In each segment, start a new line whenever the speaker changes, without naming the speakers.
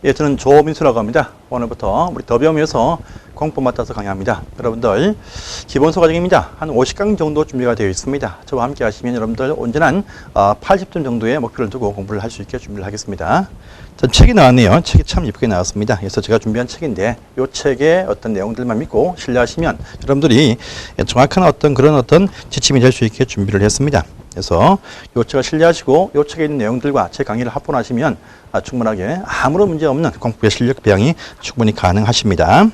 예, 저는 조민수라고 합니다. 오늘부터 우리 더비움에서 공법 맡아서 강의합니다. 여러분들 기본서 과정입니다. 한 50강 정도 준비가 되어 있습니다. 저와 함께 하시면 여러분들 온전한 80점 정도의 목표를 두고 공부를 할 수 있게 준비를 하겠습니다. 전 책이 나왔네요. 책이 참 예쁘게 나왔습니다. 그래서 제가 준비한 책인데 이 책의 어떤 내용들만 믿고 신뢰하시면 여러분들이 정확한 어떤 지침이 될 수 있게 준비를 했습니다. 그래서 이 책을 신뢰하시고 이 책에 있는 내용들과 제 강의를 합본하시면 충분하게 아무런 문제 없는 공부의 실력 배양이 충분히 가능하십니다.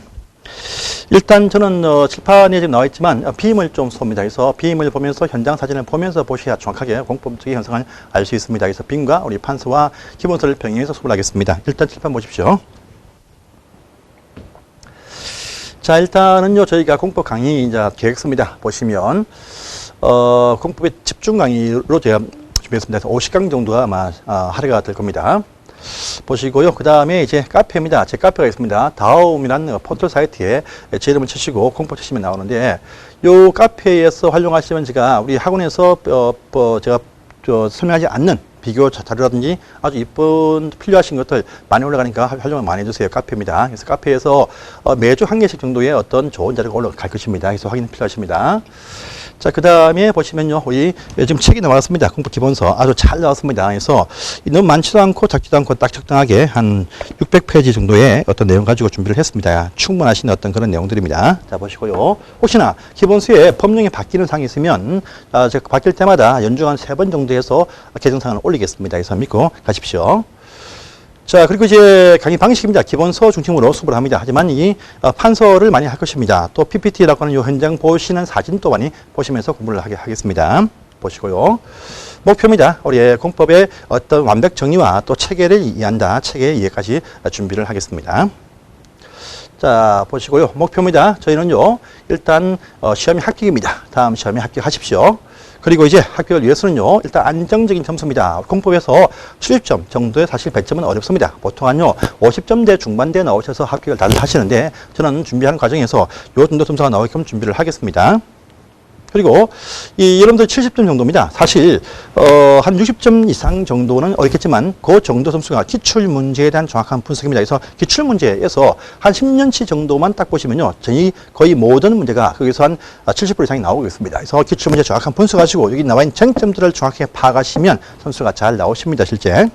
일단 저는 칠판에 지금 나와 있지만 빔을 좀 쏩니다. 그래서 빔을 보면서 현장 사진을 보면서 보셔야 정확하게 공법적인 현상을 알 수 있습니다. 그래서 빔과 우리 판서와 기본서를 병행해서 수업을 하겠습니다. 일단 칠판 보십시오. 자, 일단은요 저희가 공법 강의 이제 계획서입니다. 보시면 공법의 집중 강의로 제가 준비했습니다. 50강 정도가 아마 할애가 될 겁니다. 보시고요. 그 다음에 이제 카페입니다. 제 카페가 있습니다. 다음이라는 포털 사이트에 제 이름을 치시고 공법 치시면 나오는데 이 카페에서 활용하시면 제가 우리 학원에서 제가 설명하지 않는 비교 자료라든지 아주 이쁜 필요하신 것들 많이 올라가니까 활용을 많이 해주세요. 카페입니다. 그래서 카페에서 매주 한 개씩 정도의 어떤 좋은 자료가 올라갈 것입니다. 그래서 확인 필요하십니다. 자, 그 다음에 보시면요, 우리 지금 책이 나왔습니다. 공부 기본서 아주 잘 나왔습니다. 그래서 너무 많지도 않고 작지도 않고 딱 적당하게 한 600페이지 정도의 어떤 내용 가지고 준비를 했습니다. 충분하신 어떤 그런 내용들입니다. 자, 보시고요. 혹시나 기본서에 법령이 바뀌는 사항이 있으면 제가 바뀔 때마다 연중 3번 정도 해서 개정사항을 올리겠습니다. 그래서 믿고 가십시오. 자, 그리고 이제 강의 방식입니다. 기본서 중심으로 수업을 합니다. 하지만 이 판서를 많이 할 것입니다. 또 PPT라고 하는 이 현장 보시는 사진도 많이 보시면서 공부를 하겠습니다. 보시고요. 목표입니다. 우리 공법의 어떤 완벽 정의와 또 체계를 이해한다. 체계 이해까지 준비를 하겠습니다. 자, 보시고요. 목표입니다. 저희는요, 일단 시험이 합격입니다. 다음 시험에 합격하십시오. 그리고 이제 합격을 위해서는요, 일단 안정적인 점수입니다. 공법에서 70점 정도의 사실 100점은 어렵습니다. 보통 한요, 50점대 중반대 나오셔서 합격을 다들 하시는데, 저는 준비하는 과정에서 요 정도 점수가 나오게끔 준비를 하겠습니다. 그리고 여러분들 70점 정도입니다. 사실 한 60점 이상 정도는 어렵겠지만 그 정도 점수가 기출 문제에 대한 정확한 분석입니다. 그래서 기출 문제에서 한 10년치 정도만 딱 보시면요, 저희 거의 모든 문제가 거기서 한 70% 이상이 나오고 있습니다. 그래서 기출 문제 정확한 분석하시고 여기 나와 있는 쟁점들을 정확하게 파악하시면 점수가 잘 나오십니다, 실제.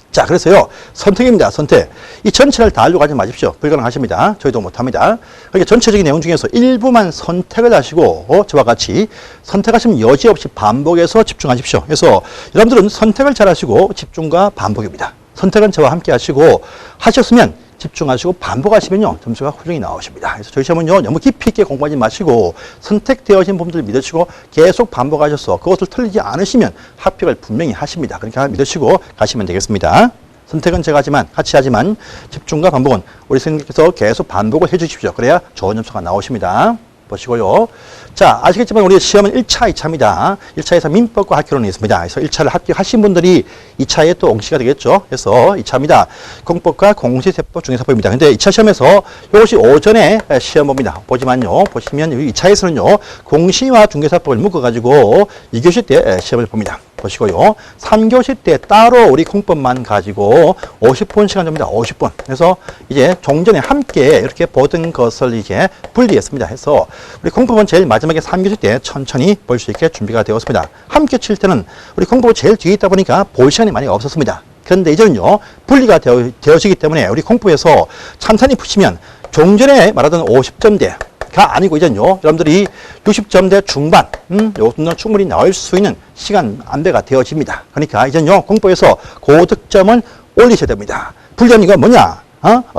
자, 그래서요, 선택입니다. 선택. 이 전체를 다 하려고 하지 마십시오. 불가능하십니다. 저희도 못합니다. 그러니까 전체적인 내용 중에서 일부만 선택을 하시고 저와 같이 선택하시면 여지없이 반복해서 집중하십시오. 그래서 여러분들은 선택을 잘 하시고 집중과 반복입니다. 선택은 저와 함께 하시고 하셨으면 집중하시고 반복하시면요, 점수가 훌륭히 나오십니다. 그래서 저희 시험은요, 너무 깊이 있게 공부하지 마시고 선택되어진 부분들을 믿으시고 계속 반복하셔서 그것을 틀리지 않으시면 합격을 분명히 하십니다. 그러니까 믿으시고 가시면 되겠습니다. 선택은 제가 같이 하지만 집중과 반복은 우리 선생님께서 계속 반복을 해 주십시오. 그래야 좋은 점수가 나오십니다. 보시고요. 자, 아시겠지만 우리 시험은 1차, 2차입니다. 1차에서 민법과 학교론이 있습니다. 그래서 1차를 합격하신 분들이 2차에 또 응시가 되겠죠. 그래서 2차입니다. 공법과 공시세법, 중개사법입니다. 근데 2차 시험에서 이것이 오전에 시험 봅니다. 보지만요, 보시면 2차에서는요, 공시와 중개사법을 묶어가지고 2교시 때 시험을 봅니다. 보시고요. 3교시 때 따로 우리 공법만 가지고 50분 시간 접니다. 50분. 그래서 이제 종전에 함께 이렇게 보던 것을 이제 분리했습니다. 해서 우리 공법은 제일 마지막에 3교시 때 천천히 볼 수 있게 준비가 되었습니다. 함께 칠 때는 우리 공법이 제일 뒤에 있다 보니까 볼 시간이 많이 없었습니다. 그런데 이제는요, 분리가 되어지기 때문에 우리 공법에서 찬찬히 푸시면 종전에 말하던 50점대 가 아니고 이제는요, 여러분들이 60점대 중반, 요 정도는 충분히 나올 수 있는 시간 안배가 되어집니다. 그러니까 이제는요, 공법에서 고득점을 올리셔야 됩니다. 불리한 이유가 뭐냐?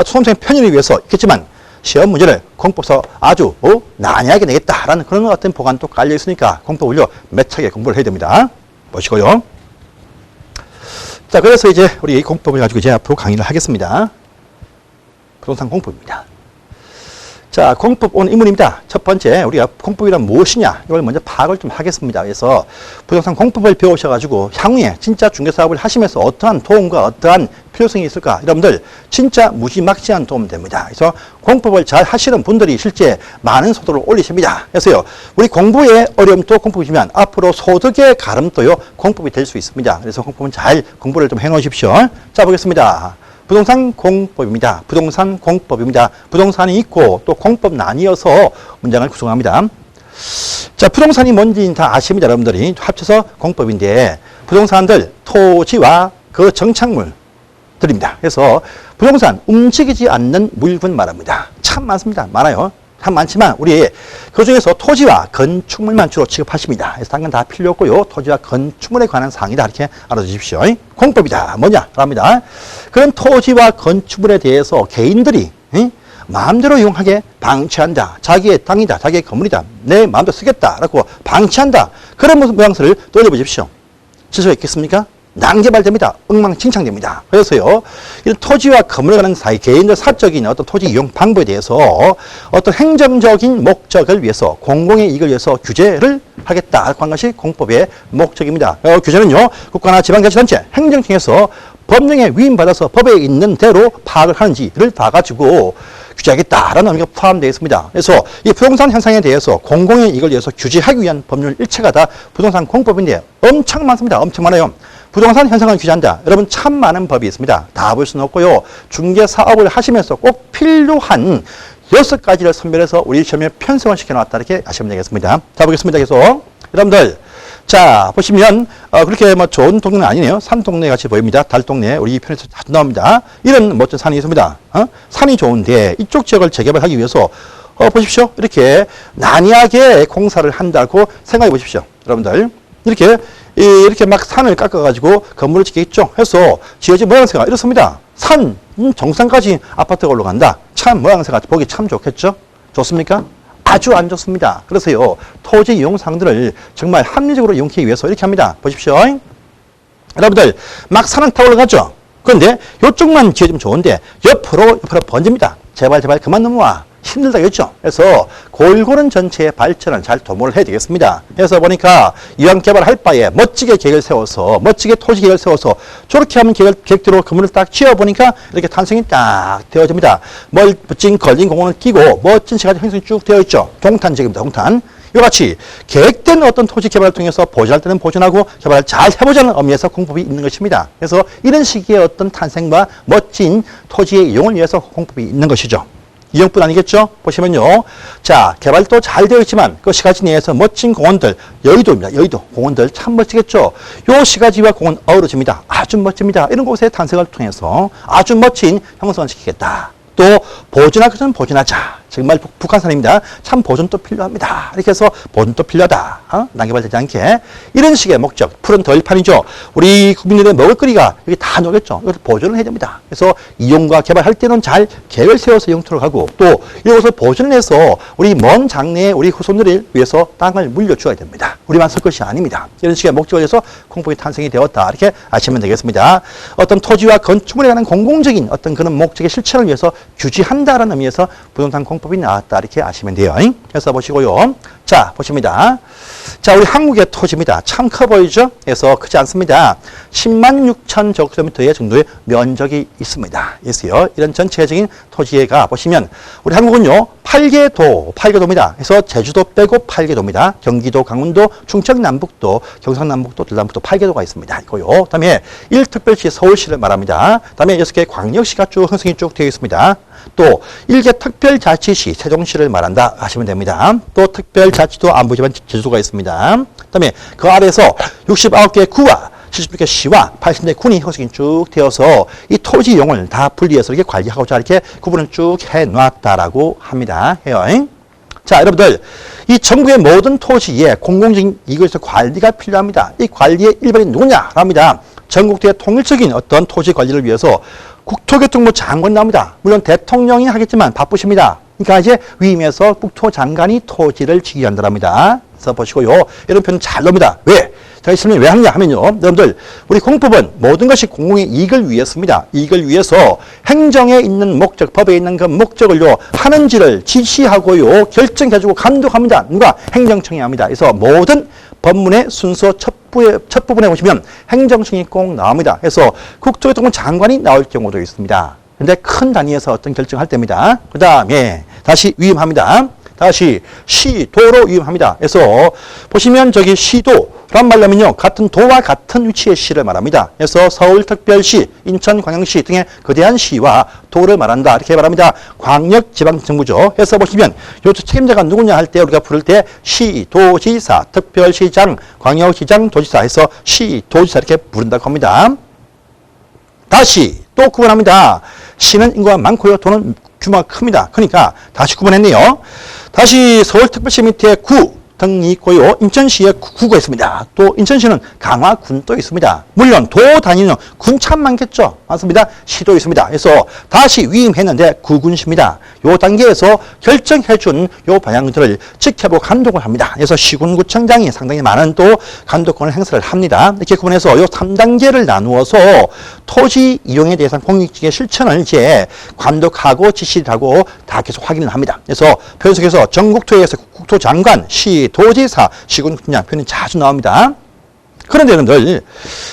수험생 편의를 위해서 있겠지만 시험 문제를 공법에서 아주 난해하게 내겠다라는 그런 어떤 보관도 깔려 있으니까 공법 올려 매차게 공부를 해야 됩니다. 보시고요. 자, 그래서 이제 우리 공법을 가지고 이제 앞으로 강의를 하겠습니다. 부동산 공법입니다. 자, 공법 오늘 인문입니다. 첫 번째, 우리가 공법이란 무엇이냐, 이걸 먼저 파악을 좀 하겠습니다. 그래서 부동산 공법을 배우셔가지고 향후에 진짜 중개사업을 하시면서 어떠한 도움과 어떠한 필요성이 있을까, 여러분들 진짜 무지막지한 도움 됩니다. 그래서 공법을 잘 하시는 분들이 실제 많은 소득을 올리십니다. 그래서요, 우리 공부의 어려움도 공법이지만 앞으로 소득의 가름도요, 공법이 될 수 있습니다. 그래서 공법은 잘 공부를 좀 해놓으십시오. 자, 보겠습니다. 부동산 공법입니다. 부동산 공법입니다. 부동산이 있고 또 공법 나뉘어서 문장을 구성합니다. 자, 부동산이 뭔지 다 아십니다, 여러분들이. 합쳐서 공법인데, 부동산들, 토지와 그 정착물들입니다. 그래서 부동산, 움직이지 않는 물건 말합니다. 참 많습니다. 많아요. 참 많지만 우리 그 중에서 토지와 건축물만 주로 취급하십니다. 그래서 당연 다 필요 없고요. 토지와 건축물에 관한 사항이다. 이렇게 알아주십시오. 공법이다. 뭐냐? 합니다. 그런 토지와 건축물에 대해서 개인들이 마음대로 이용하게 방치한다. 자기의 땅이다. 자기의 건물이다. 내 마음대로 쓰겠다라고 방치한다. 그런 모양새를 떠올려보십시오. 질서가 있겠습니까? 난개발됩니다. 엉망진창됩니다. 그래서요, 이런 토지와 건물에 관한 개인의 사적인 어떤 토지 이용 방법에 대해서 어떤 행정적인 목적을 위해서, 공공의 이익을 위해서 규제를 하겠다고 한 것이 공법의 목적입니다. 규제는요, 국가나 지방자치단체, 행정청에서 법령에 위임받아서 법에 있는 대로 파악을 하는지를 봐가지고 규제하겠다라는 의미가 포함되어 있습니다. 그래서 이 부동산 현상에 대해서 공공의 이익을 위해서 규제하기 위한 법률 일체가 다 부동산 공법인데 엄청 많습니다. 엄청 많아요. 부동산 현상을 규제한다. 여러분 참 많은 법이 있습니다. 다 볼 수는 없고요. 중개사업을 하시면서 꼭 필요한 6가지를 선별해서 우리 시험에 편성을 시켜놨다. 이렇게 아시면 되겠습니다. 자, 보겠습니다. 계속. 여러분들. 자, 보시면, 그렇게 뭐 좋은 동네는 아니네요. 산 동네 같이 보입니다. 달 동네. 우리 이 편에서 자주 나옵니다. 이런 멋진 산이 있습니다. 산이 좋은데 이쪽 지역을 재개발하기 위해서, 보십시오. 이렇게 난이하게 공사를 한다고 생각해 보십시오. 여러분들. 이렇게 막 산을 깎아가지고 건물을 짓겠죠. 해서 지어진 모양새가 이렇습니다. 산 정상까지 아파트가 올라간다. 참 모양새가 보기 참 좋겠죠? 좋습니까? 아주 안 좋습니다. 그래서요, 토지 이용상들을 정말 합리적으로 이용하기 위해서 이렇게 합니다. 보십시오. 여러분들, 막 산은 타고 올라가죠? 그런데 이쪽만 지어주면 좋은데, 옆으로 번집니다. 제발 그만 넘어와. 힘들다겠죠. 그래서 골고루 전체의 발전을 잘 도모를 해야 되겠습니다. 그래서 보니까 이왕 개발할 바에 멋지게 계획을 세워서, 멋지게 토지 계획을 세워서 저렇게 하면 계획대로 건물을 딱 지어보니까 이렇게 탄생이 딱 되어집니다. 멋진 걸린 공원을 끼고 멋진 시가지 형성이 쭉 되어 있죠. 동탄지역입니다. 동탄. 이와 같이 계획된 어떤 토지 개발을 통해서 보존할 때는 보존하고 개발을 잘 해보자는 의미에서 공법이 있는 것입니다. 그래서 이런 식의 어떤 탄생과 멋진 토지의 이용을 위해서 공법이 있는 것이죠. 이용뿐 아니겠죠? 보시면요. 자, 개발도 잘 되어 있지만 그 시가지 내에서 멋진 공원들, 여의도입니다. 여의도. 공원들 참 멋지겠죠? 요 시가지와 공원 어우러집니다. 아주 멋집니다. 이런 곳의 탄생을 통해서 아주 멋진 형성을 시키겠다. 또 보존할 것은 보존하자. 정말 북한산입니다. 참 보존도 필요합니다. 이렇게 해서 보존도 필요하다. 난개발되지 않게. 이런 식의 목적. 푸른 덜판이죠. 우리 국민들의 먹을거리가 여기 다 녹겠죠. 이것을 보존을 해야 됩니다. 그래서 이용과 개발할 때는 잘 계획을 세워서 영토를 하고 또 이것을 보존을 해서 우리 먼 장래에 우리 후손들을 위해서 땅을 물려주어야 됩니다. 우리만 쓸 것이 아닙니다. 이런 식의 목적을 위해서 공법이 탄생이 되었다. 이렇게 아시면 되겠습니다. 어떤 토지와 건축물에 관한 공공적인 어떤 그런 목적의 실천을 위해서 규제한다라는 의미에서 부동산 공법이 나왔다. 이렇게 아시면 돼요. 그래서 보시고요. 자, 보십니다. 자, 우리 한국의 토지입니다. 참 커 보이죠? 그래서 크지 않습니다. 10만 6천 제곱킬로미터의 정도의 면적이 있습니다. 있어요. 이런 전체적인 토지가 보시면 우리 한국은요, 8개도입니다. 그래서 제주도 빼고 8개도입니다. 경기도, 강원도, 충청 남북도, 경상 남북도, 전남북도 8개도가 있습니다. 이거요. 그다음에 1특별시 서울시를 말합니다. 그다음에 6개 광역시가 쭉 형성이 쭉 되어 있습니다. 또 1개 특별자치시 세종시를 말한다 하시면 됩니다. 또 특별자치도 안보지만 제주도가 있습니다. 그다음에 그 아래에서 69개 구와 76개 시와 80개 군이 형성이 쭉 되어서 이 토지 이용을 다 분리해서 이렇게 관리하고자 이렇게 구분을 쭉 해놨다라고 합니다. 해요. 자, 여러분들, 이 전국의 모든 토지에 공공적인 이것에서 관리가 필요합니다. 이 관리의 일반이 누구냐? 합니다. 전국의 통일적인 어떤 토지 관리를 위해서 국토교통부 장관 나옵니다. 물론 대통령이 하겠지만 바쁘십니다. 그러니까 이제 위임해서 국토장관이 토지를 지휘한다랍니다. 그래서 보시고요. 이런 표현 잘 나옵니다. 왜? 제가 설명 왜 하느냐 하면요. 여러분들, 우리 공법은 모든 것이 공공의 이익을 위해서입니다. 이익을 위해서 행정에 있는 목적, 법에 있는 그 목적을요, 하는지를 지시하고요, 결정해주고 감독합니다. 누가? 행정청이 합니다. 그래서 모든 법문의 순서 첫 부분에 보시면 행정청이 꼭 나옵니다. 그래서 국토교통부 장관이 나올 경우도 있습니다. 근데 큰 단위에서 어떤 결정할 때입니다. 그 다음에 다시 위임합니다. 다시 시도로 이용합니다. 그래서 보시면 저기 시도란 말하면요, 같은 도와 같은 위치의 시를 말합니다. 그래서 서울특별시, 인천광역시 등의 거대한 시와 도를 말한다 이렇게 말합니다. 광역지방정부죠. 해서 보시면 요 책임자가 누구냐 할 때 우리가 부를 때 시도지사, 특별시장, 광역시장, 도지사 해서 시도지사 이렇게 부른다고 합니다. 다시 또 구분합니다. 시는 인구가 많고요, 도는 규모가 큽니다. 그러니까 다시 구분했네요. 다시 서울특별시 밑에 구 등이 있고요. 인천시에 구가 있습니다. 또 인천시는 강화군도 있습니다. 물론 도 단위는 군 참 많겠죠. 맞습니다. 시도 있습니다. 그래서 다시 위임했는데 구군시입니다. 요 단계에서 결정해준 요 방향들을 지켜보고 감독을 합니다. 그래서 시군구청장이 상당히 많은 또 감독권을 행사를 합니다. 이렇게 구분해서 요 3단계를 나누어서 토지 이용에 대해서 공익적인 실천을 이제 감독하고 지시를 하고 다 계속 확인을 합니다. 그래서 표현속에서 전국토에서 국토장관, 시, 도지사, 시군구청장 표현이 자주 나옵니다. 그런데 여러분들,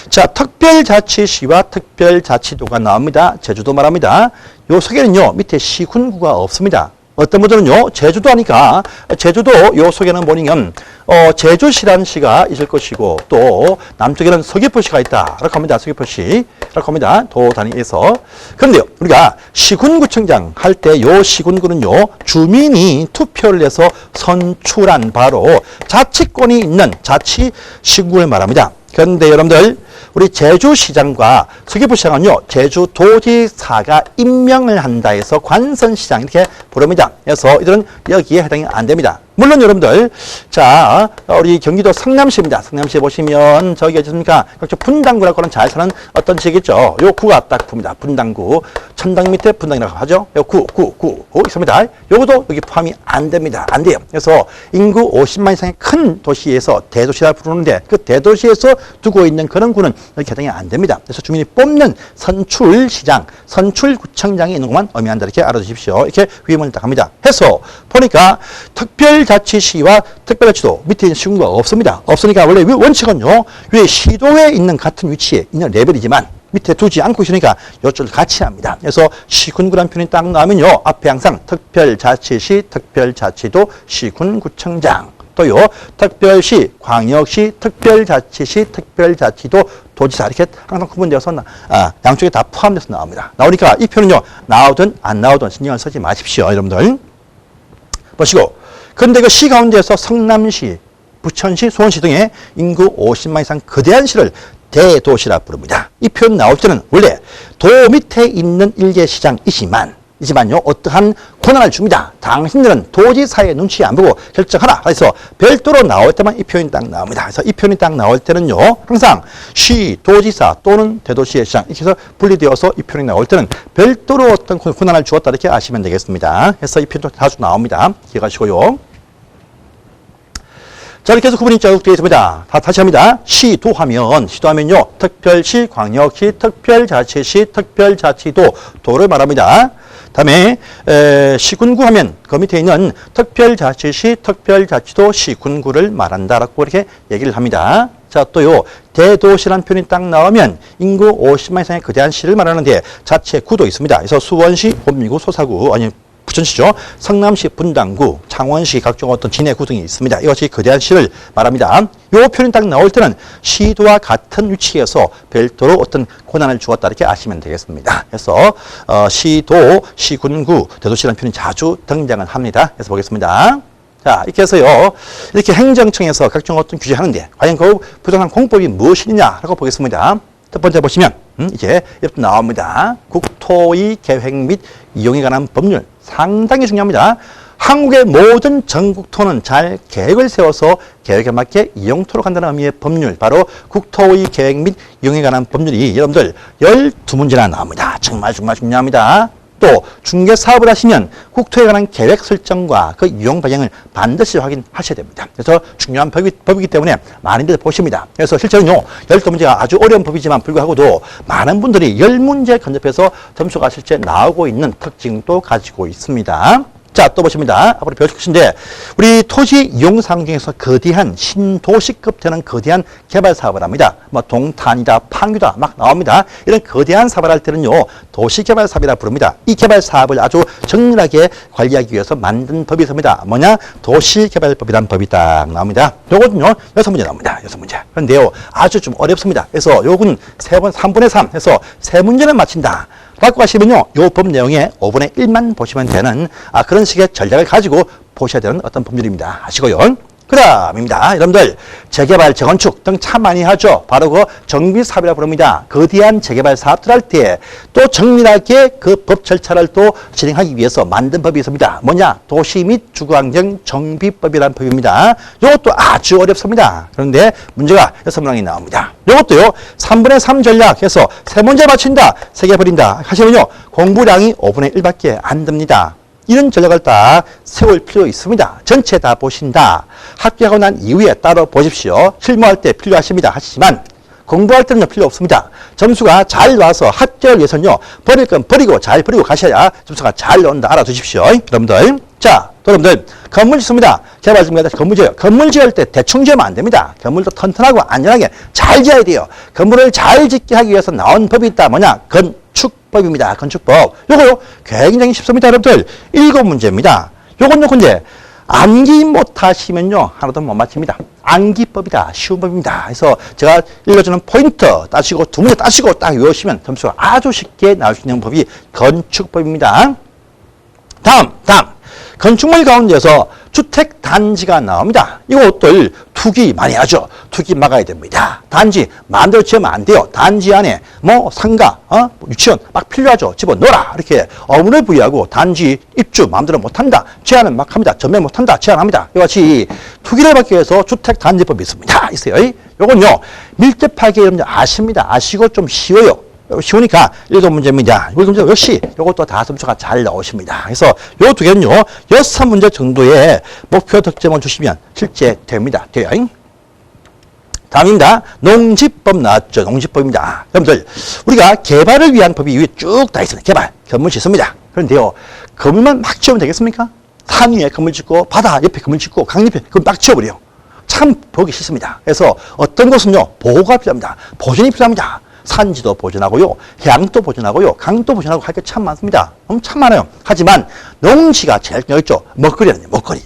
자, 특별자치시와 특별자치도가 나옵니다. 제주도 말합니다. 요 속에는요, 밑에 시군구가 없습니다. 어떤 분들은요, 제주도 하니까, 제주도 요 속에는 뭐냐면, 제주시라는 시가 있을 것이고, 또, 남쪽에는 서귀포시가 있다. 라고 합니다. 서귀포시. 라고 합니다. 도 단위에서. 그런데요, 우리가 시군구청장 할 때 요 시군구는요, 주민이 투표를 해서 선출한 바로 자치권이 있는 자치시군을 말합니다. 그런데 여러분들, 우리 제주시장과 서귀포시장은요, 제주도지사가 임명을 한다 해서 관선시장 이렇게 부릅니다. 그래서 이들은 여기에 해당이 안 됩니다. 물론 여러분들, 자, 우리 경기도 성남시입니다. 성남시에 보시면 저기 어디습니까? 각종 분당구라고 하는 잘 사는 어떤 지역이죠. 요 구가 딱 봅니다. 분당구. 천당 밑에 분당이라고 하죠. 요 구 있습니다. 요것도 여기 포함이 안 됩니다. 안 돼요. 그래서 인구 50만 이상의 큰 도시에서 대도시라 부르는데 그 대도시에서 두고 있는 그런 구는 여기 해당이 안 됩니다. 그래서 주민이 뽑는 선출시장, 선출구청장이 있는 것만 의미한다. 이렇게 알아두십시오. 이렇게 위임을 딱 합니다. 해서 보니까 특별자치시와 특별자치도 밑에 있는 시군구가 없습니다. 없으니까 원래 원칙은요, 왜 시도에 있는 같은 위치에 있는 레벨이지만 밑에 두지 않고 있으니까 요쪽을 같이 합니다. 그래서 시군구라는 표현이 딱 나오면요, 앞에 항상 특별자치시, 특별자치도, 시군구청장, 또요, 특별시, 광역시, 특별자치시, 특별자치도, 도지사 이렇게 항상 구분되어서 양쪽에 다 포함돼서 나옵니다. 나오니까 이 표현은요, 나오든 안 나오든 신경을 쓰지 마십시오, 여러분들. 보시고, 그런데 그 시 가운데에서 성남시, 부천시, 수원시 등의 인구 50만 이상 거대한 시를 대도시라 부릅니다. 이 표현 나올 때는 원래 도 밑에 있는 일개 시장이지만요, 어떠한 권한을 줍니다. 당신들은 도지사의 눈치 안 보고 결정하라. 그래서 별도로 나올 때만 이 표현이 딱 나옵니다. 그래서 이 표현이 딱 나올 때는요, 항상 시, 도지사 또는 대도시의 시장 이렇게 해서 분리되어서 이 표현이 나올 때는 별도로 어떤 권한을 주었다 이렇게 아시면 되겠습니다. 그래서 이 표현도 자주 나옵니다. 기억하시고요. 자, 이렇게 해서 구분이 쭉 되어 있습니다. 다시 합니다. 시도하면요, 특별시, 광역시, 특별자치시, 특별자치도, 도를 말합니다. 다음에 시군구 하면 그 밑에 있는 특별자치시, 특별자치도, 시군구를 말한다라고 이렇게 얘기를 합니다. 자, 또요, 대도시라는 표현이 딱 나오면 인구 50만 이상의 거대한 시를 말하는데 자치구도 있습니다. 그래서 수원시, 본미구, 소사구, 아니 부천시죠. 성남시, 분당구, 창원시 각종 어떤 진해구 등이 있습니다. 이것이 거대한 시를 말합니다. 이 표현이 딱 나올 때는 시도와 같은 위치에서 별도로 어떤 권한을 주었다 이렇게 아시면 되겠습니다. 그래서 시도, 시군구, 대도시라는 표현이 자주 등장을 합니다. 그래서 보겠습니다. 자, 이렇게 해서요, 이렇게 행정청에서 각종 어떤 규제하는데 과연 그 부동산 공법이 무엇이냐라고 보겠습니다. 첫 번째 보시면 이제 이렇게 나옵니다. 국토의 계획 및 이용에 관한 법률 상당히 중요합니다. 한국의 모든 전국토는 잘 계획을 세워서 계획에 맞게 이용토록 한다는 의미의 법률, 바로 국토의 계획 및 이용에 관한 법률이 여러분들 12문제나 나옵니다. 정말 중요합니다. 또 중개사업을 하시면 국토에 관한 계획 설정과 그 이용 방향을 반드시 확인하셔야 됩니다. 그래서 중요한 법이기 때문에 많이들 보십니다. 그래서 실제로요, 12문제가 아주 어려운 법이지만 불구하고도 많은 분들이 10문제 근접해서 점수가 실제 나오고 있는 특징도 가지고 있습니다. 자, 또 보십니다. 앞으로 배우실 것인데, 우리 토지 이용상 중에서 거대한 신도시급 되는 거대한 개발 사업을 합니다. 뭐 동탄이다, 판교다 막 나옵니다. 이런 거대한 사업을 할 때는요, 도시개발 사업이라 부릅니다. 이 개발 사업을 아주 정밀하게 관리하기 위해서 만든 법이 있습니다. 뭐냐? 도시개발법이라는 법이 딱 나옵니다. 요거는요, 6문제 나옵니다. 6문제. 그런데요, 아주 좀 어렵습니다. 그래서 요건 3분의 3 해서 3문제는 맞힌다. 라고 하시면요, 요 법 내용의 5분의 1만 보시면 되는 그런 식의 전략을 가지고 보셔야 되는 어떤 법률입니다. 아시고요. 그 다음입니다. 여러분들, 재개발, 재건축 등 참 많이 하죠. 바로 그 정비사업이라고 부릅니다. 거대한 재개발 사업들 할 때 또 정밀하게 그 법 절차를 또 진행하기 위해서 만든 법이 있습니다. 뭐냐? 도시 및 주거환경 정비법이라는 법입니다. 이것도 아주 어렵습니다. 그런데 문제가 6문항이 나옵니다. 이것도요, 3분의 3 전략해서 3문제 맞춘다, 3개 버린다 하시면요, 공부량이 5분의 1밖에 안 됩니다. 이런 전략을 딱 세울 필요 있습니다. 전체 다 보신다. 합격하고 난 이후에 따로 보십시오. 실무할 때 필요하십니다. 하시지만 공부할 때는 필요 없습니다. 점수가 잘 나와서 합격을 위해서는요, 버릴 건 버리고 잘 버리고 가셔야 점수가 잘 나온다. 알아두십시오. 여러분들. 자, 또 여러분들, 건물 짓습니다. 개발 중입니다. 건물 지어요. 건물 지을 때 대충 지으면 안 됩니다. 건물도 튼튼하고 안전하게 잘 지어야 돼요. 건물을 잘 짓게 하기 위해서 나온 법이 있다. 뭐냐? 건축법입니다. 건축법. 요거요, 굉장히 쉽습니다. 여러분들. 7문제입니다. 요건요, 근데 암기 못하시면요, 하나도 못 맞춥니다. 암기법이다. 쉬운 법입니다. 그래서 제가 읽어주는 포인트 따시고 2문제 따시고 딱 외우시면 점수가 아주 쉽게 나올 수 있는 법이 건축법입니다. 다음. 건축물 가운데서 주택단지가 나옵니다. 이것들 투기 많이 하죠. 투기 막아야 됩니다. 단지 마음대로 지으면 안 돼요. 단지 안에 뭐 상가, 유치원 막 필요하죠. 집어넣어라. 이렇게 어문을 부여하고 단지 입주 마음대로 못한다. 제한을 막 합니다. 전매 못한다. 제한합니다. 이와 같이 투기를 막기 위해서 주택단지법이 있습니다. 있어요. 요건요, 밀접하게 여러분들 아십니다. 아시고 좀 쉬워요. 쉬우니까 7문제입니다. 7문제 역시 이것도 다 점수가 잘 나오십니다. 그래서 요 2개는요, 6문제 정도의 목표 득점을 주시면 실제 됩니다. 돼요. 다음입니다. 농지법 나왔죠. 농지법입니다. 여러분들, 우리가 개발을 위한 법이 위에 쭉 다 있습니다. 개발, 건물 짓습니다. 그런데요, 건물만 막 지으면 되겠습니까? 산 위에 건물 짓고, 바다 옆에 건물 짓고, 강 옆에 건물 막 지어버려요. 참 보기 싫습니다. 그래서 어떤 것은요, 보호가 필요합니다. 보존이 필요합니다. 산지도 보존하고요, 해양도 보존하고요, 강도 보존하고 할 게 참 많습니다. 참 많아요. 하지만 농지가 제일 중요했죠. 먹거리라는 먹거리.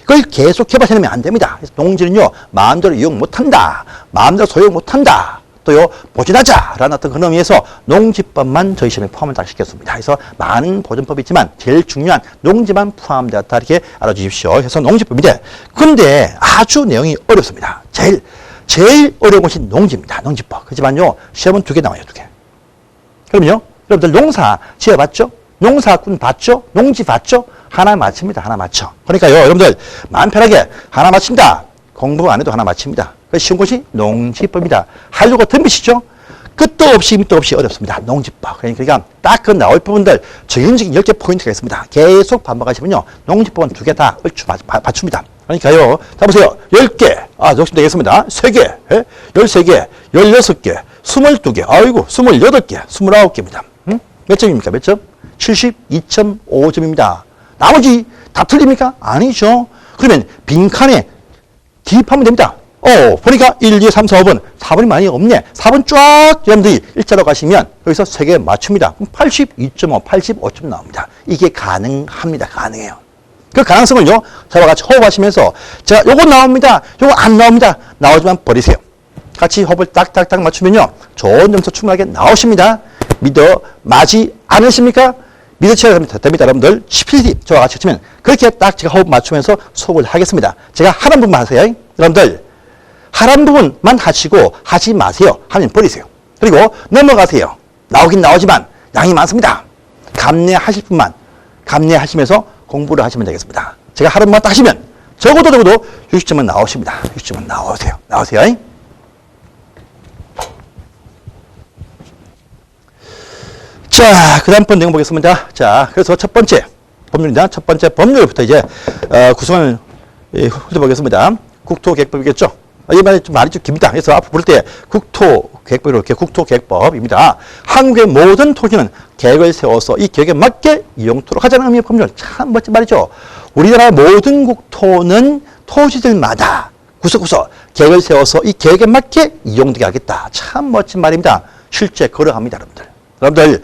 그걸 계속 개발해내면 안 됩니다. 그래서 농지는요, 마음대로 이용 못한다. 마음대로 소용 못한다. 또요, 보존하자라는 어떤 그런 의미에서 농지법만 저희 시험에 포함을 딱 시켰습니다. 그래서 많은 보존법이 있지만 제일 중요한 농지만 포함되었다. 이렇게 알아주십시오. 그래서 농지법인데, 근데 아주 내용이 어렵습니다. 제일 어려운 것이 농지입니다. 농지법. 그렇지만요, 시험은 2개 나와요, 2개. 그럼요, 여러분들 농사 지어봤죠? 농사꾼 봤죠? 농지 봤죠? 하나 맞춥니다. 하나 맞춰. 그러니까요, 여러분들, 마음 편하게 하나 맞춥니다. 공부 안 해도 하나 맞춥니다. 그 쉬운 것이 농지법입니다. 하려고 덤비시죠? 끝도 없이 밑도 없이 어렵습니다. 농지법. 그러니까 딱 그 나올 부분들 정형적인 10개 포인트가 있습니다. 계속 반복하시면요, 농지법은 2개 다 얼추 맞춥니다. 그러니까요, 자 보세요. 10개, 욕심 되겠습니다. 3개, 13개, 16개, 22개, 아이고, 28개, 29개입니다. 몇 점입니까? 몇 점? 72.5점입니다. 나머지 다 틀립니까? 아니죠. 그러면 빈칸에 대입하면 됩니다. 보니까 1, 2, 3, 4, 5번. 4번이 많이 없네. 4번 쫙 여러분들이 일자로 가시면 여기서 3개 맞춥니다. 그럼 82.5, 85점 나옵니다. 이게 가능합니다. 가능해요. 그 가능성을요, 저와 같이 호흡하시면서 제가 요거 나옵니다. 요거 안 나옵니다. 나오지만 버리세요. 같이 호흡을 딱딱딱 맞추면요, 좋은 점수 충분하게 나오십니다. 믿어 마지 않으십니까? 믿으셔야 됩니다. 여러분들, PD 저와 같이 치면 그렇게 딱 제가 호흡 맞추면서 수업을 하겠습니다. 제가 하는 부분만 하세요. 여러분들, 하란 부분만 하시고 하지 마세요. 하면 버리세요. 그리고 넘어가세요. 나오긴 나오지만 양이 많습니다. 감내하실 분만 감내하시면서 공부를 하시면 되겠습니다. 제가 하는 부분만 딱 하시면 적어도 60점은 나오십니다. 60점은 나오세요. 자, 그 다음 번 내용 보겠습니다. 자, 그래서 첫 번째 법률입니다. 첫 번째 법률부터 이제 구성을 훑어보겠습니다. 국토계획법이겠죠. 이 말이 좀 말이 좀 깁니다. 그래서 앞으로 볼 때 국토 계획법이 이렇게 국토계획법입니다. 한국의 모든 토지는 계획을 세워서 이 계획에 맞게 이용토록 하자는 의미의 법률. 참 멋진 말이죠. 우리나라 모든 국토는 토지들마다 구석구석 계획을 세워서 이 계획에 맞게 이용되게 하겠다. 참 멋진 말입니다. 실제 그러합니다, 여러분들. 여러분들,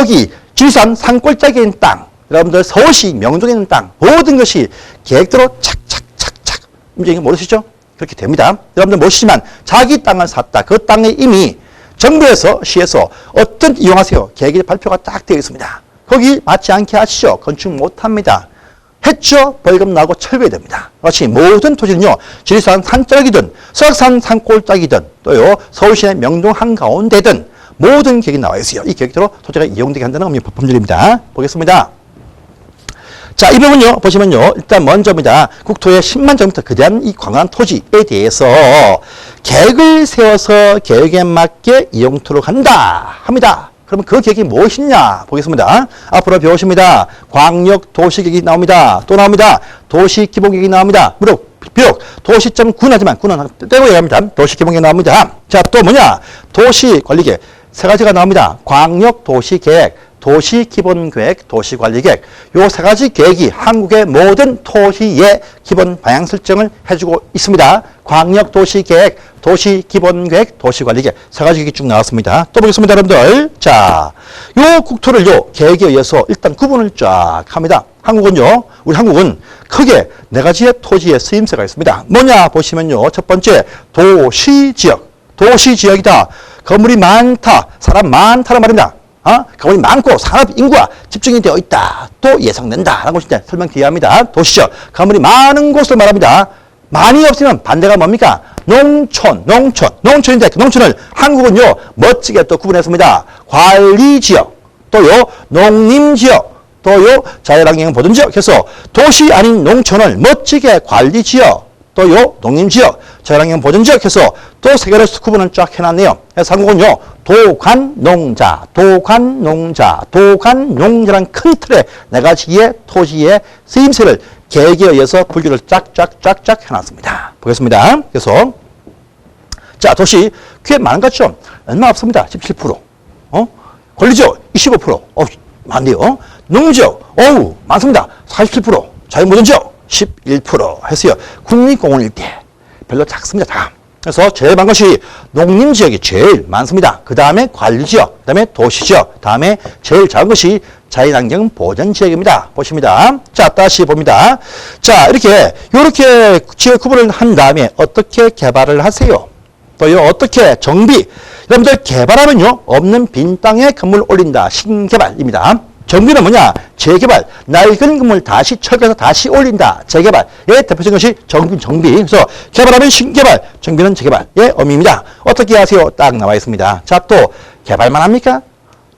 여기 지리산 산골짜기에 있는 땅, 여러분들 서울시 명동에 있는 땅, 모든 것이 계획대로 착착착착 움직이는 거 모르시죠? 그렇게 됩니다. 여러분들 모르시지만 자기 땅을 샀다. 그 땅에 이미 정부에서 시에서 어떤 이용하세요. 계획의 발표가 딱 되어 있습니다. 거기 맞지 않게 하시죠. 건축 못합니다. 했죠. 벌금 나고 철거해야 됩니다. 마치 모든 토지는요. 지리산 산짜기든 설악산 산골짜기든 또요 서울시내 명동 한가운데든 모든 계획이 나와 있어요. 이 계획대로 토지가 이용되게 한다는 의미 법률입니다. 보겠습니다. 자, 이 부분요, 보시면요, 일단 먼저입니다. 국토의 10만 제곱미터 거대한 이 광활한 토지에 대해서 계획을 세워서 계획에 맞게 이용토록 한다. 합니다. 그러면 그 계획이 무엇이냐? 보겠습니다. 앞으로 배우십니다. 광역도시계획이 나옵니다. 또 나옵니다. 도시기본계획이 나옵니다. 비록 도시점군 하지만 군은 떼고 얘기합니다. 도시기본계획이 나옵니다. 자, 또 뭐냐? 도시관리계획. 세 가지가 나옵니다. 광역도시계획, 도시기본계획, 도시관리계획. 요 세 가지 계획이 한국의 모든 토지의 기본 방향 설정을 해주고 있습니다. 광역도시계획, 도시기본계획, 도시관리계획. 세 가지 계획이 쭉 나왔습니다. 또 보겠습니다, 여러분들. 자, 요 국토를요, 계획에 의해서 일단 구분을 쫙 합니다. 한국은요, 우리 한국은 크게 네 가지의 토지의 쓰임새가 있습니다. 뭐냐 보시면요, 첫 번째, 도시지역. 도시지역이다. 건물이 많다. 사람 많다는 말입니다. 건물이 많고 산업 인구가 집중이 되어 있다. 또 예상된다. 라는 것인데 설명드려야 합니다. 도시지역. 건물이 많은 곳을 말합니다. 많이 없으면 반대가 뭡니까? 농촌인데 그 농촌을 한국은요, 멋지게 또 구분했습니다. 관리지역, 또요, 농림지역, 또요, 자연환경 보존지역 해서 도시 아닌 농촌을 멋지게 관리지역, 또요, 농림지역, 자연환경 보존지역 해서 또 세 개를 구분을 쫙 해놨네요. 그래서 한국은요, 도관농자, 도관농자란 큰 틀의 네 가지의 토지의 쓰임새를 계획에 의해서 분류를 쫙쫙쫙쫙 해놨습니다. 보겠습니다. 그래서 자, 도시 꽤 많은 것 같죠? 얼마 없습니다. 17%. 권리지역 25%. 많네요. 농지역 많습니다. 47%. 자연보존지역 11% 했어요. 국립공원 일대 별로 작습니다. 그래서 제일 많은 것이 농림지역이 제일 많습니다. 그 다음에 관리지역, 그 다음에 도시지역, 그 다음에 제일 작은 것이 자연환경 보전지역입니다. 보십니다. 자, 다시 봅니다. 자, 이렇게 지역 구분을 한 다음에 어떻게 개발을 하세요? 또요, 어떻게 정비? 여러분들 개발하면요, 없는 빈 땅에 건물 올린다. 신개발입니다. 정비는 뭐냐? 재개발. 낡은 건물 다시 철거해서 다시 올린다. 재개발. 예, 대표적인 것이 정비. 그래서 개발하면 신개발, 정비는 재개발의 의미입니다. 어떻게 하세요? 딱 나와 있습니다. 자, 또 개발만 합니까?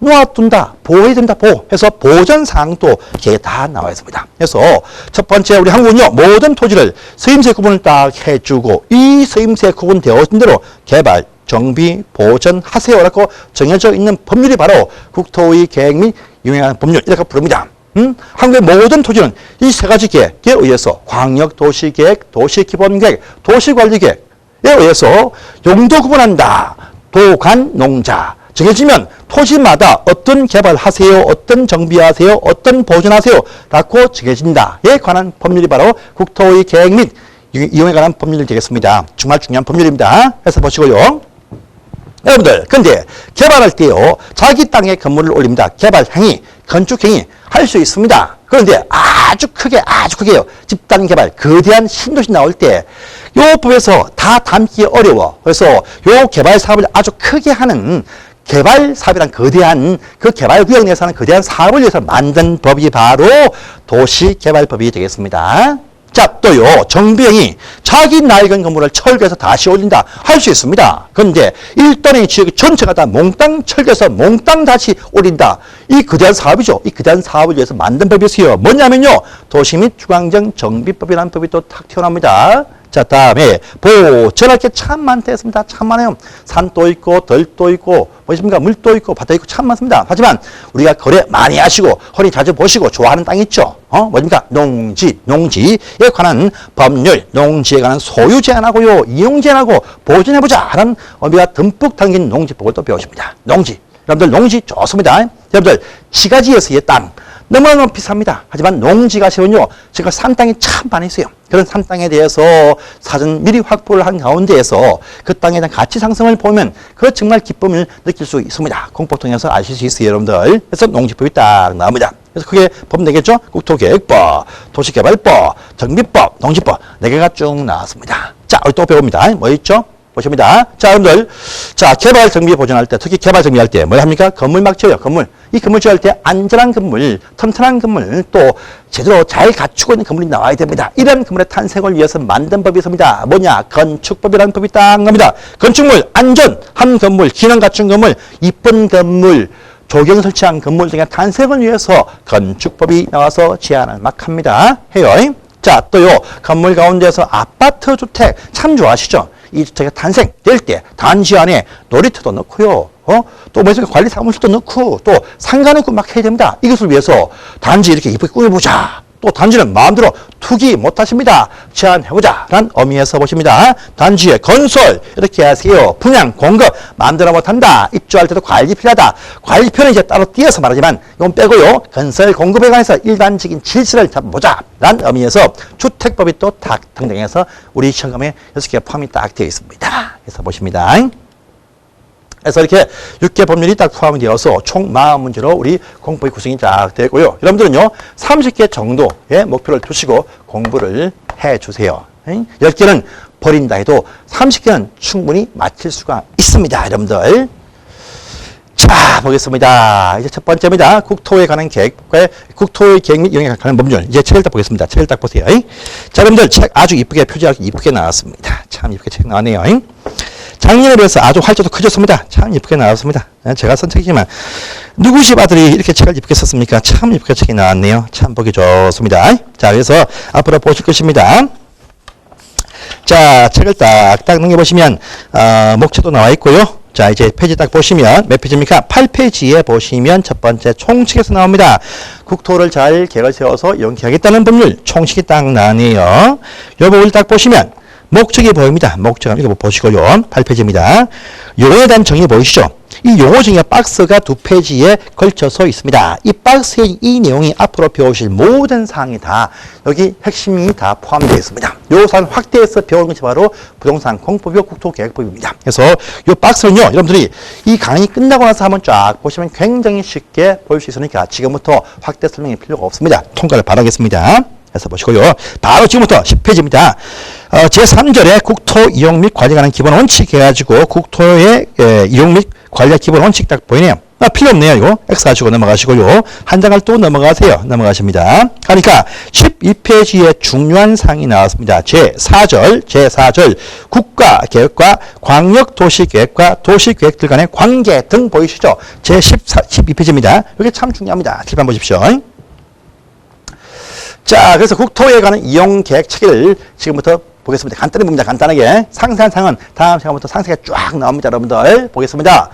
놓아둔다. 보호해야 된다. 해서 보전사항도 이게 다 나와 있습니다. 그래서 첫 번째 우리 한국은요, 모든 토지를 서임새 구분을 딱 해주고 이 서임새 구분되어진 대로 개발, 정비, 보전하세요라고 정해져 있는 법률이 바로 국토의 계획 및 유행하는 법률 이렇게 부릅니다. 한국의 모든 토지는 이 세 가지 계획에 의해서 광역도시계획, 도시기본계획, 도시관리계획에 의해서 용도 구분한다. 도관농자 정해지면 토지마다 어떤 개발하세요, 어떤 정비하세요, 어떤 보존하세요 라고 정해진다에 관한 법률이 바로 국토의 계획 및 이용에 관한 법률이 되겠습니다. 정말 중요한 법률입니다. 해서 보시고요. 여러분들, 근데 개발할 때요, 자기 땅에 건물을 올립니다. 개발 행위, 건축 행위 할 수 있습니다. 그런데 아주 크게요. 집단 개발, 거대한 신도시 나올 때, 요 법에서 다 담기 어려워. 그래서 요 개발 사업을 아주 크게 하는 개발 사업이란 거대한 그 개발 구역 내에서 하는 거대한 사업을 위해서 만든 법이 바로 도시개발법이 되겠습니다. 자, 또요, 정비행위. 자기 낡은 건물을 철거해서 다시 올린다. 할 수 있습니다. 그런데 일단의 지역 전체가 다 몽땅 철거해서 몽땅 다시 올린다. 이 거대한 사업이죠. 이 거대한 사업을 위해서 만든 법이 있어요. 뭐냐면요, 도시 및 중앙정 정비법이라는 법이 또 탁 튀어나옵니다. 자, 다음에 보전할 게 참 많다 했습니다. 참 많아요. 산도 있고 덜도 있고 뭐십니까? 물도 있고 바다 있고 참 많습니다. 하지만 우리가 거래 많이 하시고 허리 자주 보시고 좋아하는 땅 있죠. 뭐십니까? 농지에 관한 법률, 농지에 관한 소유 제한하고요, 이용 제한하고 보존해보자 하는 의미가 듬뿍 담긴 농지법을 또 배우십니다. 농지. 여러분들 농지 좋습니다. 여러분들 지가지에서의 땅 너무너무 비쌉니다. 하지만 농지가시면요, 제가 산 땅이 참 많이 있어요. 그런 산 땅에 대해서 사전 미리 확보를 한 가운데에서 그 땅에 대한 가치 상승을 보면 그 정말 기쁨을 느낄 수 있습니다. 공법 통해서 아실 수 있어요, 여러분들. 그래서 농지법이 딱 나옵니다. 그래서 그게 법 4개죠. 국토계획법, 도시개발법, 정비법, 농지법 4개가 쭉 나왔습니다. 자, 우리 또 배웁니다. 뭐 있죠? 보십니다. 자, 여러분들. 자, 개발 정비 보존할 때, 특히 개발 정비할 때 뭘 합니까? 건물 막 지어요, 건물. 이 건물 지을 때 안전한 건물, 튼튼한 건물, 또 제대로 잘 갖추고 있는 건물이 나와야 됩니다. 이런 건물의 탄생을 위해서 만든 법이 있습니다. 뭐냐? 건축법이라는 법이 딱 나옵니다. 건축물, 안전, 한 건물, 기능 갖춘 건물, 이쁜 건물, 조경 설치한 건물 등의 탄생을 위해서 건축법이 나와서 제안을 막 합니다. 해요. 자, 또요, 건물 가운데서 아파트 주택 참 좋아하시죠? 이 주택이 탄생될 때 단지 안에 놀이터도 넣고요. 또 뭐있습니까? 관리 사무실도 넣고 또 상가 넣고 막 해야 됩니다. 이것을 위해서 단지 이렇게 이쁘게 꾸며보자. 또 단지는 마음대로 투기 못하십니다. 제한해보자 라는 의미에서 보십니다. 단지의 건설 이렇게 하세요. 분양, 공급 마음대로 못한다. 입주할 때도 관리 필요하다. 관리표는 이제 따로 띄어서 말하지만 이건 빼고요. 건설, 공급에 관해서 일반적인 질서를 잡아보자 라는 의미에서 주택법이 또 딱 등장해서 우리 시험에 6개 포함이 딱 되어 있습니다. 그래서 보십니다. 그래서 이렇게 6개 법률이 딱 포함이 되어서 총 40문제로 우리 공부의 구성이 딱 되고요. 여러분들은요, 30개 정도의 목표를 두시고 공부를 해 주세요. 10개는 버린다 해도 30개는 충분히 맞힐 수가 있습니다. 여러분들. 자, 보겠습니다. 이제 첫 번째입니다. 국토에 관한 계획과 국토의 계획 및 이용에 관한 법률. 이제 책을 딱 보겠습니다. 책을 딱 보세요. 자, 여러분들 책 아주 이쁘게 표지하기 이쁘게 나왔습니다. 참 이쁘게 책 나왔네요. 작년에 비해서 아주 활자도 커졌습니다. 참 이쁘게 나왔습니다. 제가 쓴 책이지만 누구 집 아들이 이렇게 책을 이쁘게 썼습니까? 참 이쁘게 책이 나왔네요. 참 보기 좋습니다. 자, 그래서 앞으로 보실 것입니다. 자, 책을 딱딱 넘겨보시면 목차도 나와 있고요. 자, 이제 페이지 딱 보시면 몇 페이지입니까? 8페이지에 보시면 첫 번째 총칙에서 나옵니다. 국토를 잘 계획을 세워서 이용하겠다는 법률 총칙이 딱 나네요. 이 부분을 딱 보시면 목적이 보입니다. 목적 이거 보시고요. 8페이지입니다. 용어에 대한 정의 보이시죠? 이 용어 정의 박스가 2페이지에 걸쳐서 있습니다. 이 박스에 이 내용이 앞으로 배우실 모든 사항이 다 여기 핵심이 다 포함되어 있습니다. 요 사항 확대해서 배우는 것이 바로 부동산 공법이요 국토계획법입니다. 그래서 요 박스는요, 여러분들이 이 강의 끝나고 나서 한번 쫙 보시면 굉장히 쉽게 볼 수 있으니까 지금부터 확대 설명이 필요가 없습니다. 통과를 바라겠습니다. 해서 보시고요. 바로 지금부터 10페이지입니다. 제3절에 국토 이용 및 관리에 관한 기본 원칙 해가지고 국토의 이용 및 관리 기본 원칙 딱 보이네요. 필요 없네요. 이거 X 하시고 넘어가시고요. 한 장을 또 넘어가세요. 넘어가십니다. 그러니까 12페이지에 중요한 사항이 나왔습니다. 제4절 국가계획과 광역도시계획과 도시계획들 간의 관계 등 보이시죠? 제12페이지입니다. 이게 참 중요합니다. 칠판 보십시오. 자, 그래서 국토에 관한 이용 계획 체계를 지금부터 보겠습니다. 간단히 봅니다. 간단하게. 상세한 사항은 다음 시간부터 상세가 쫙 나옵니다. 여러분들. 보겠습니다.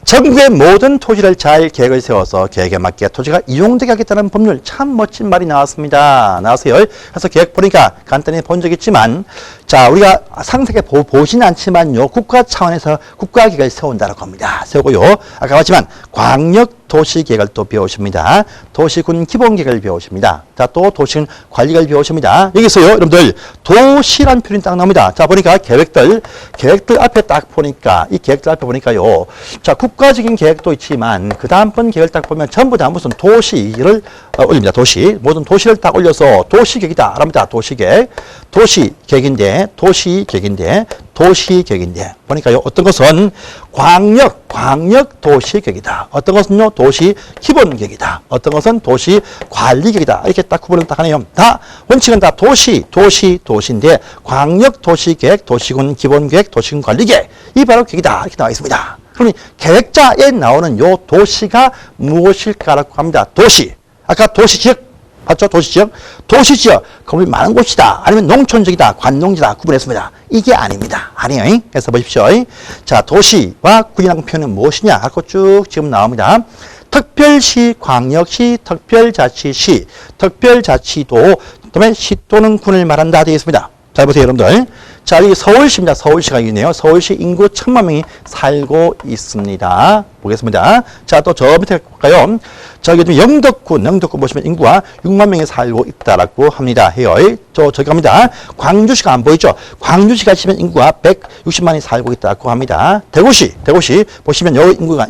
전국의 모든 토지를 잘 계획을 세워서 계획에 맞게 토지가 이용되게 하겠다는 법률 참 멋진 말이 나왔습니다. 나왔어요. 그래서 계획 보니까 간단히 본 적 있지만 자, 우리가 상세하게 보시는 않지만요. 국가 차원에서 국가계획을 세운다라고 합니다. 세우고요. 아까 봤지만 광역 도시계획을 또 배우십니다. 도시군 기본계획을 배우십니다. 자, 또 도시군 관리를 배우십니다. 여기서요, 여러분들 도시란 표현이 딱 나옵니다. 자, 보니까 계획들 앞에 딱 보니까 이 계획들 앞에 보니까요. 자, 국가적인 계획도 있지만 그 다음번 계획을 딱 보면 전부 다 무슨 도시를 올립니다. 도시 모든 도시를 딱 올려서 도시계획이다 합니다. 도시계획인데 보니까요. 어떤 것은 광역 도시계획이다. 어떤 것은요 도시 기본계획이다. 어떤 것은 도시 관리계획이다. 이렇게 딱 구분을 딱 하네요. 다 원칙은 다 도시인데 광역 도시계획, 도시군 기본계획, 도시군 관리계획 이 바로 계획이다. 이렇게 나와 있습니다. 그러니 계획자에 나오는 요 도시가 무엇일까라고 합니다. 도시. 아까 도시 지역 맞죠? 도시지역. 도시지역, 건물이 많은 곳이다. 아니면 농촌적이다. 관농지다. 구분했습니다. 이게 아닙니다. 아니에요. 그래서 보십시오. 자, 도시와 군이라는 표현은 무엇이냐? 갖고 쭉 지금 나옵니다. 특별시, 광역시, 특별자치시, 특별자치도, 그다음에 시 또는 군을 말한다 되어 있습니다. 잘 보세요, 여러분들. 자, 여기 서울시입니다. 서울시가 있네요. 서울시 인구 1000만 명이 살고 있습니다. 보겠습니다. 자, 또 저 밑에 볼까요? 자, 여기 영덕군 보시면 인구가 6만 명이 살고 있다라고 합니다. 해요. 저기 갑니다. 광주시가 안 보이죠? 광주시가 치면 인구가 160만이 살고 있다고 합니다. 대구시 보시면 여기 인구가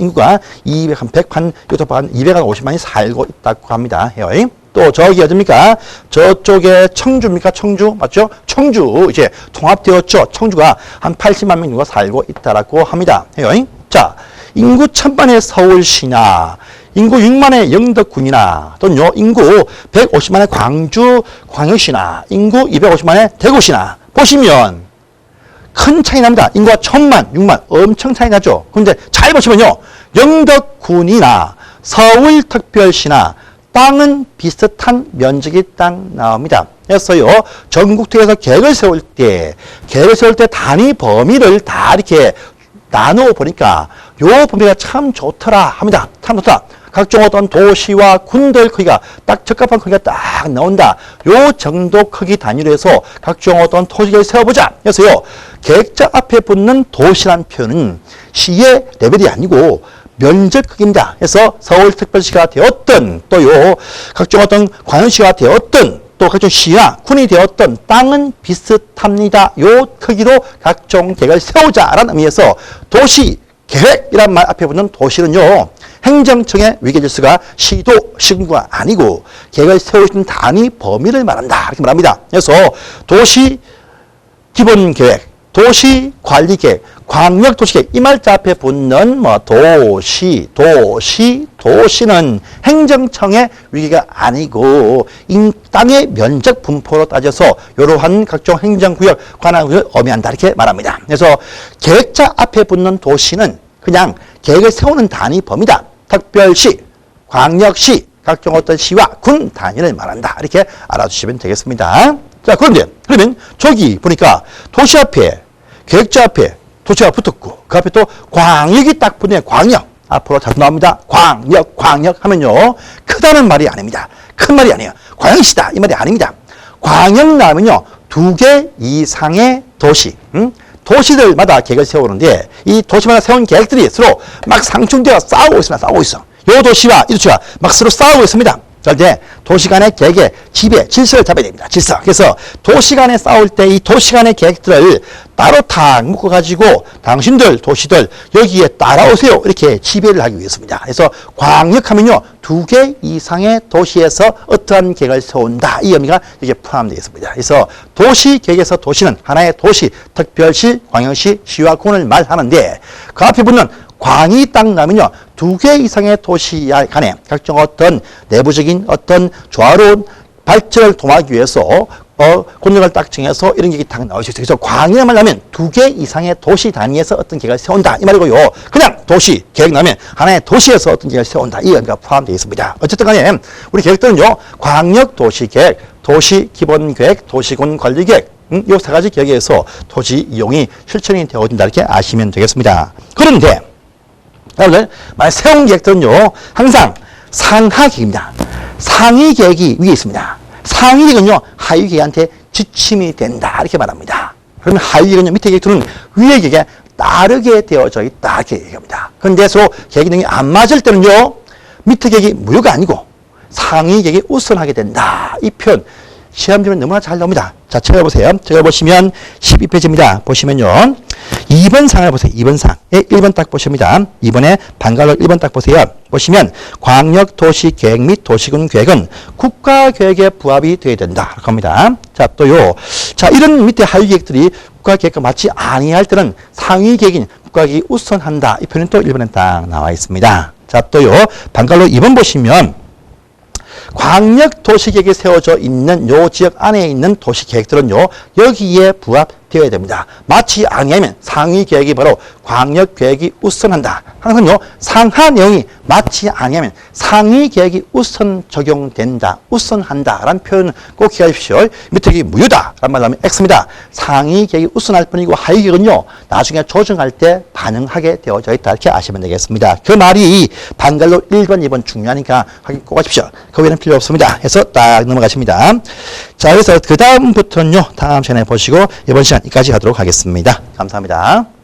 250만이 살고 있다고 합니다. 해요. 또 저기 어딥니까? 저쪽에 청주입니까? 청주 맞죠? 청주 이제 통합되었죠. 청주가 한 80만 명 정도 살고 있다라고 합니다. 해요. 자, 인구 1000만의 서울시나 인구 6만의 영덕군이나 또는 인구 150만의 광주 광역시나 인구 250만의 대구시나 보시면 큰 차이 납니다. 인구가 1000만, 6만 엄청 차이 나죠. 그런데 잘 보시면요. 영덕군이나 서울특별시나 땅은 비슷한 면적이 딱 나옵니다. 그래서요, 전국투에서 계획을 세울 때 단위 범위를 다 이렇게 나누어 보니까 요 범위가 참 좋더라 합니다. 참 좋다. 각종 어떤 도시와 군들 크기가 딱 적합한 크기가 딱 나온다. 요 정도 크기 단위로 해서 각종 어떤 토지를 세워보자. 그래서요, 계획자 앞에 붙는 도시란 표현은 시의 레벨이 아니고 면적 크기입니다. 그래서 서울특별시가 되었든 또요 각종 어떤 광역시가 되었든 또 각종 시나 군이 되었든 땅은 비슷합니다. 요 크기로 각종 계획을 세우자라는 의미에서 도시 계획이란 말 앞에 붙는 도시는요 행정청의 위계질서가 시도 시군구가 아니고 계획을 세우시는 단위 범위를 말한다 이렇게 말합니다. 그래서 도시 기본계획, 도시 관리계획, 광역도시계획 이 말자 앞에 붙는 도시는 행정청의 위계가 아니고 땅의 면적 분포로 따져서 이러한 각종 행정구역, 관할구역을 의미한다 이렇게 말합니다. 그래서 계획자 앞에 붙는 도시는 그냥 계획을 세우는 단위 범위다. 특별시, 광역시, 각종 어떤 시와 군 단위를 말한다 이렇게 알아주시면 되겠습니다. 자, 그러면 저기 보니까 도시 앞에 계획자 앞에 도시가 붙었고 그 앞에 또 광역이 딱 붙네. 광역 앞으로 자주 나옵니다. 광역 하면요 크다는 말이 아닙니다. 큰 말이 아니에요. 광역시다 이 말이 아닙니다. 광역 나오면요 2개 이상의 도시 도시들마다 계획을 세우는데 이 도시마다 세운 계획들이 서로 막 상충되어 싸우고 있어. 요 도시와 이 도시가 막 서로 싸우고 있습니다. 자, 이제 도시 간의 계획의 지배, 질서를 잡아야 됩니다. 질서. 그래서 도시 간에 싸울 때 이 도시 간의 계획들을 따로 탁 묶어가지고 당신들, 도시들 여기에 따라오세요. 이렇게 지배를 하기 위해서입니다. 그래서 광역하면요 2개 이상의 도시에서 어떠한 계획을 세운다. 이 의미가 여기에 포함되어 있습니다. 그래서 도시 계획에서 도시는 하나의 도시, 특별시, 광역시, 시와 군을 말하는데 그 앞에 붙는 광이 딱 나면요 2개 이상의 도시 간에 각종 어떤 내부적인 어떤 조화로운 발전을 도모하기 위해서 권력을 딱 정해서 이런 계획이 딱 나올 수 있어요. 그래서 광이란 말 나면 2개 이상의 도시 단위에서 어떤 계획을 세운다 이 말이고요. 그냥 도시 계획 나면 하나의 도시에서 어떤 계획을 세운다 이 의미가 포함되어 있습니다. 어쨌든 간에 우리 계획들은요 광역 도시 계획, 도시 기본 계획, 도시군 관리 계획 이 세 가지 계획에서 토지 이용이 실천이 되어진다 이렇게 아시면 되겠습니다. 그런데 여러분들, 세운 계획들은요, 항상 상하 계획입니다. 상위 계획이 위에 있습니다. 상위 계획은요, 하위 계획한테 지침이 된다. 이렇게 말합니다. 그러면 하위 계획은요, 밑에 계획들은 위에 계획에 따르게 되어져 있다. 이렇게 얘기합니다. 그런데 서로 계획 내용이 안 맞을 때는요, 밑에 계획이 무효가 아니고 상위 계획이 우선하게 된다. 이 표현, 시험지면 너무나 잘 나옵니다. 자, 찾아보세요. 찾아보시면 12페이지입니다. 보시면요. 2번 상을 보세요. 2번 상. 1번 딱 보십니다. 2번에 반갈로 1번 딱 보세요. 보시면 광역도시계획 및 도시군 계획은 국가계획에 부합이 되어야 된다. 겁니다. 자, 또요. 자, 이런 밑에 하위 계획들이 국가계획과 맞지 아니할 때는 상위 계획인 국가계획이 우선한다. 이 표현은 또 1번에 딱 나와 있습니다. 자, 또요. 반갈로 2번 보시면 광역도시계획이 세워져 있는 요 지역 안에 있는 도시계획들은요 여기에 부합 되어야 됩니다. 마치 아니하면 상위 계획이 바로 광역 계획이 우선한다. 항상요, 상하 내용이 마치 아니하면 상위 계획이 우선 적용된다, 우선한다 라는 표현을 꼭 기억하십시오. 밑에 이 무효다 라는 말 나오면 X입니다. 상위 계획이 우선할 뿐이고 하위 계획은요, 나중에 조정할 때 반영하게 되어져 있다 이렇게 아시면 되겠습니다. 그 말이 반갈로 1번, 2번 중요하니까 확인 꼭 하십시오. 그 외에는 필요 없습니다. 해서 딱 넘어가십니다. 자, 그래서 그 다음부터는요, 다음 시간에 보시고 이번 시간 여기까지 하도록 하겠습니다. 감사합니다.